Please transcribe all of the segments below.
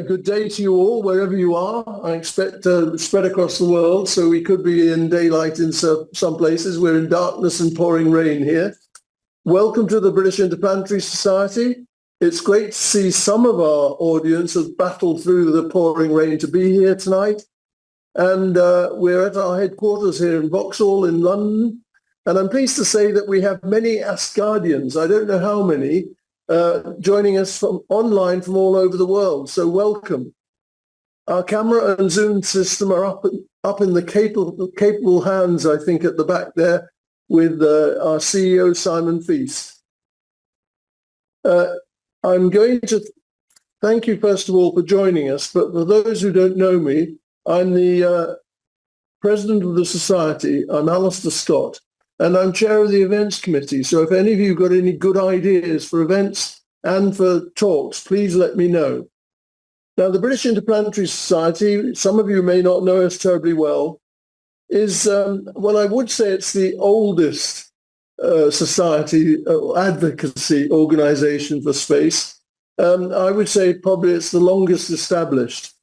good day to you all, wherever you are. I expect spread across the world, so we could be in daylight in some places. We're in darkness and pouring rain here. Welcome to the British Interplanetary Society. It's great to see some of our audience have battled through the pouring rain to be here tonight. And we're at our headquarters here in Vauxhall in London. And I'm pleased to say that we have many Asgardians, I don't know how many, joining us from online from all over the world. So welcome. Our camera and Zoom system are up in the capable hands, I think, at the back there with our CEO, Simon Feast. I'm going to thank you, first of all, for joining us. But for those who don't know me, I'm the president of the Society. I'm Alistair Scott. And I'm chair of the events committee. So if any of you got any good ideas for events and for talks, please let me know. Now, the British Interplanetary Society, some of you may not know us terribly well, is, well, I would say it's the oldest society advocacy organization for space. I would say probably it's the longest established.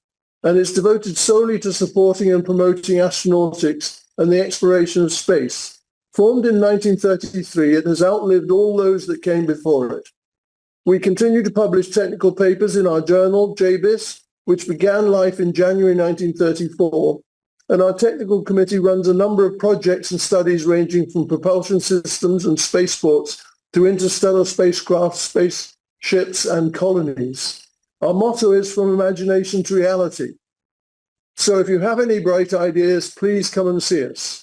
And it's devoted solely to supporting and promoting astronautics and the exploration of space. Formed in 1933, it has outlived all those that came before it. We continue to publish technical papers in our journal, JBIS, which began life in January 1934, and our technical committee runs a number of projects and studies ranging from propulsion systems and spaceports to interstellar spacecraft, spaceships, and colonies. Our motto is from imagination to reality. So if you have any bright ideas, please come and see us.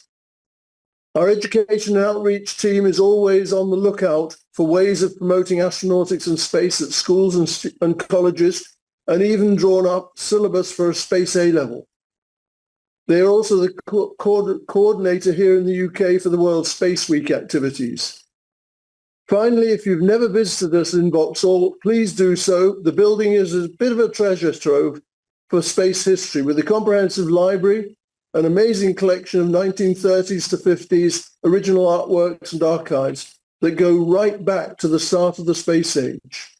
Our education and outreach team is always on the lookout for ways of promoting astronautics and space at schools and colleges, and even drawn up syllabus for a space A-level. They are also the coordinator here in the UK for the World Space Week activities. Finally, if you've never visited us in Vauxhall, please do so. The building is a bit of a treasure trove for space history, with a comprehensive library, an amazing collection of 1930s to 50s original artworks and archives that go right back to the start of the space age.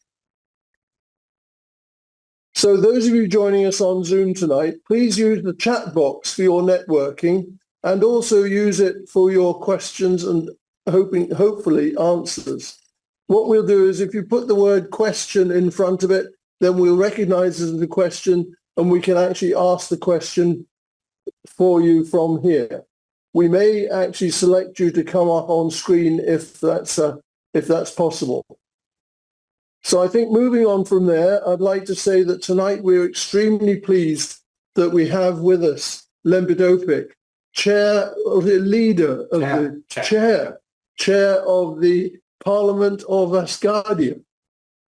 So those of you joining us on Zoom tonight, please use the chat box for your networking and also use it for your questions and hopefully answers. What we'll do is if you put the word question in front of it, then we'll recognize it as a question and we can actually ask the question for you from here. We may actually select you to come up on screen if that's possible. So I think moving on from there, I'd like to say that tonight we're extremely pleased that we have with us Lempit Opik, chair of the Parliament of Asgardia.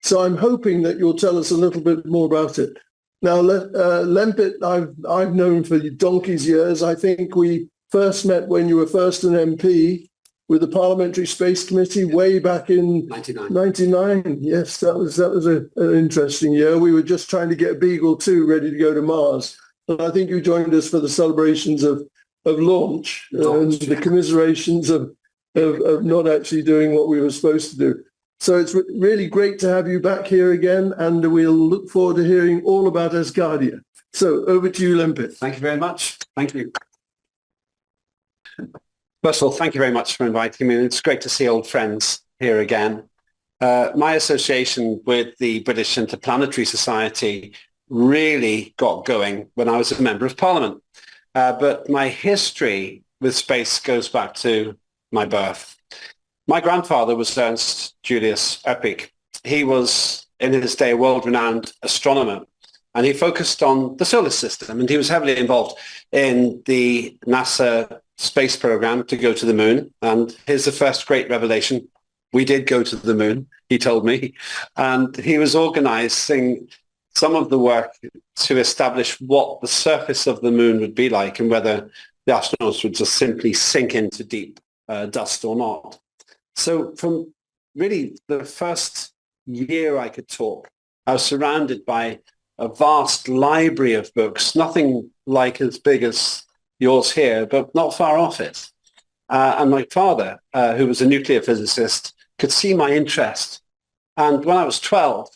So I'm hoping that you'll tell us a little bit more about it. Now, Lempit, I've known for donkey's years. I think we first met when you were first an MP with the Parliamentary Space Committee way back in 99. Yes, that was an interesting year. We were just trying to get Beagle 2 ready to go to Mars. And I think you joined us for the celebrations of launch and the commiserations of not actually doing what we were supposed to do. So it's really great to have you back here again, and we'll look forward to hearing all about Asgardia. So over to you, Lempit. Thank you very much. Thank you. First of all, thank you very much for inviting me. It's great to see old friends here again. My association with the British Interplanetary Society really got going when I was a member of Parliament. But my history with space goes back to my birth. My grandfather was Ernst Julius Opik. He was, in his day, a world-renowned astronomer, and he focused on the solar system, and he was heavily involved in the NASA space program to go to the moon. And here's the first great revelation. We did go to the moon, he told me, and he was organizing some of the work to establish what the surface of the moon would be like and whether the astronauts would just simply sink into deep dust or not. So from really the first year I could talk, I was surrounded by a vast library of books, nothing like as big as yours here, but not far off it. And my father, who was a nuclear physicist, could see my interest. And when I was 12,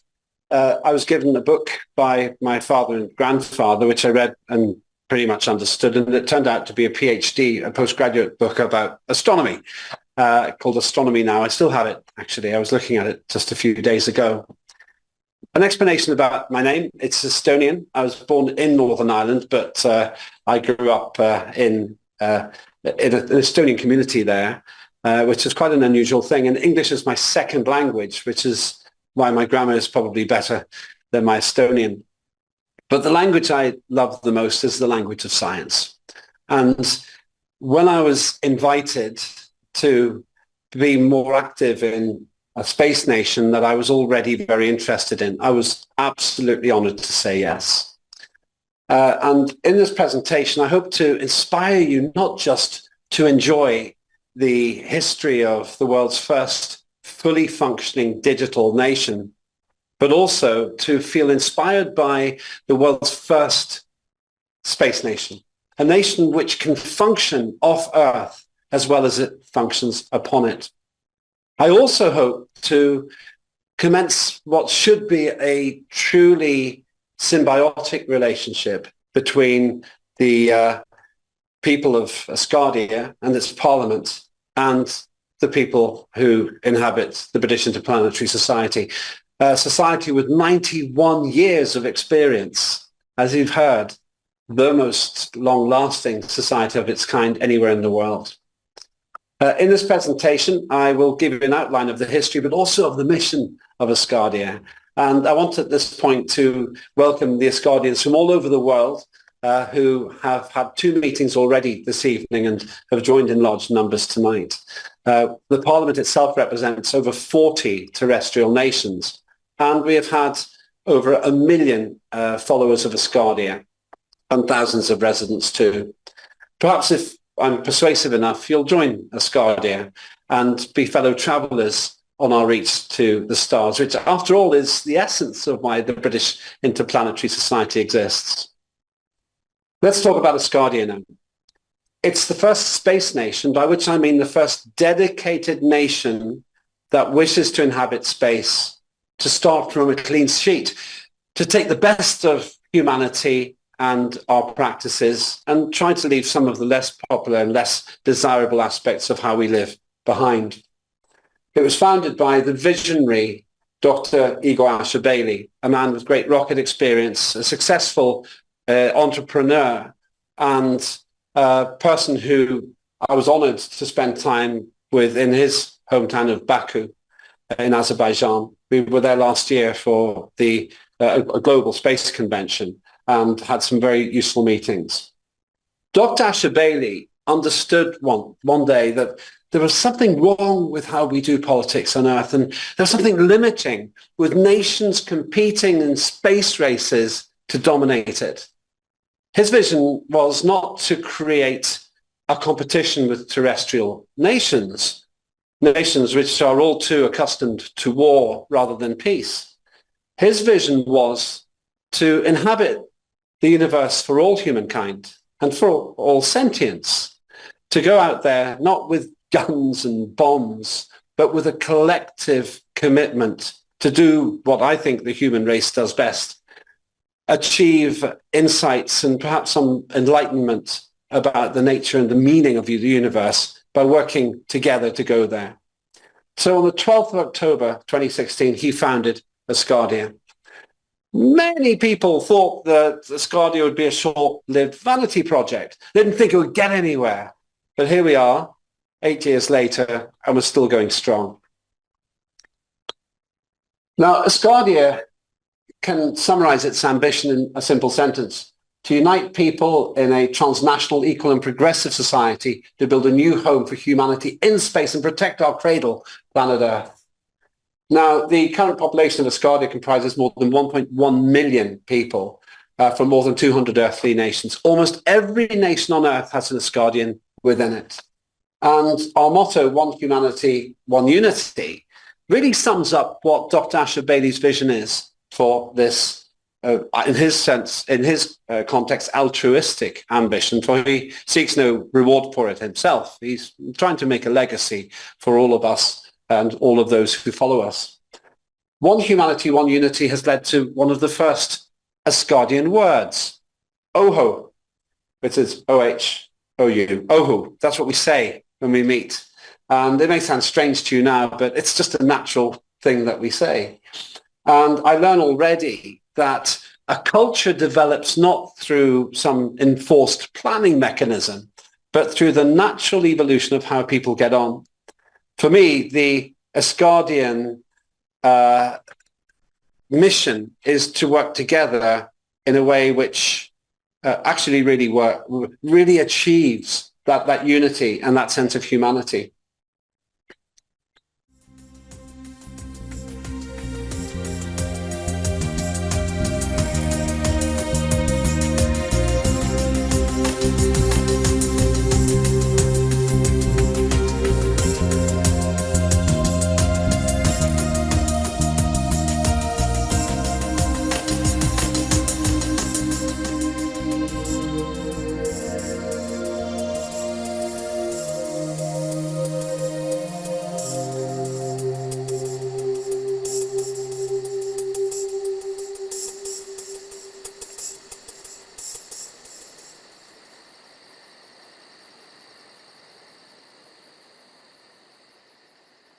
I was given a book by my father and grandfather, which I read and pretty much understood, and it turned out to be a PhD, a postgraduate book about astronomy, called Astronomy Now. I still have it, actually. I was looking at it just a few days ago. An explanation about my name. It's Estonian. I was born in Northern Ireland, but I grew up in an Estonian community there, which is quite an unusual thing. And English is my second language, which is why my grammar is probably better than my Estonian. But the language I love the most is the language of science. And when I was invited to be more active in a space nation that I was already very interested in, I was absolutely honored to say yes. And in this presentation, I hope to inspire you not just to enjoy the history of the world's first fully functioning digital nation, but also to feel inspired by the world's first space nation, a nation which can function off Earth as well as it functions upon it. I also hope to commence what should be a truly symbiotic relationship between the people of Asgardia and its parliament and the people who inhabit the British Interplanetary Society, a society with 91 years of experience, as you've heard, the most long-lasting society of its kind anywhere in the world. In this presentation, I will give you an outline of the history, but also of the mission of Asgardia. And I want at this point to welcome the Asgardians from all over the world who have had 2 meetings already this evening and have joined in large numbers tonight. The Parliament itself represents over 40 terrestrial nations, and we have had over 1 million followers of Asgardia and thousands of residents too. Perhaps if I'm persuasive enough, you'll join Asgardia and be fellow travellers on our reach to the stars, which after all is the essence of why the British Interplanetary Society exists. Let's talk about Asgardia now. It's the first space nation, by which I mean the first dedicated nation that wishes to inhabit space, to start from a clean sheet, to take the best of humanity and our practices and try to leave some of the less popular and less desirable aspects of how we live behind. It was founded by the visionary Dr. Igor Asher Bailey, a man with great rocket experience, a successful entrepreneur, and a person who I was honored to spend time with in his hometown of Baku in Azerbaijan. We were there last year for a global space convention and had some very useful meetings. Dr. Asher Bailey understood one day that there was something wrong with how we do politics on Earth, and there's something limiting with nations competing in space races to dominate it. His vision was not to create a competition with terrestrial nations which are all too accustomed to war rather than peace. His vision was to inhabit the universe for all humankind and for all sentience, to go out there not with guns and bombs, but with a collective commitment to do what I think the human race does best, achieve insights and perhaps some enlightenment about the nature and the meaning of the universe by working together to go there. So on the 12th of October 2016, he founded Asgardia. Many people thought that Asgardia would be a short-lived vanity project. They didn't think it would get anywhere. But here we are, 8 years later, and we're still going strong. Now, Asgardia can summarize its ambition in a simple sentence: to unite people in a transnational, equal and progressive society to build a new home for humanity in space and protect our cradle, planet Earth. Now, the current population of Asgardia comprises more than 1.1 million people from more than 200 earthly nations. Almost every nation on Earth has an Asgardian within it. And our motto, one humanity, one unity, really sums up what Dr. Asher Bailey's vision is for this, in his context, altruistic ambition, for he seeks no reward for it himself. He's trying to make a legacy for all of us and all of those who follow us. One humanity, one unity has led to one of the first Asgardian words, Oho, which is O-H-O-U, Ohu. That's what we say when we meet. And it may sound strange to you now, but it's just a natural thing that we say. And I learn already that a culture develops not through some enforced planning mechanism, but through the natural evolution of how people get on. For me, the Asgardian mission is to work together in a way which actually really achieves that unity and that sense of humanity.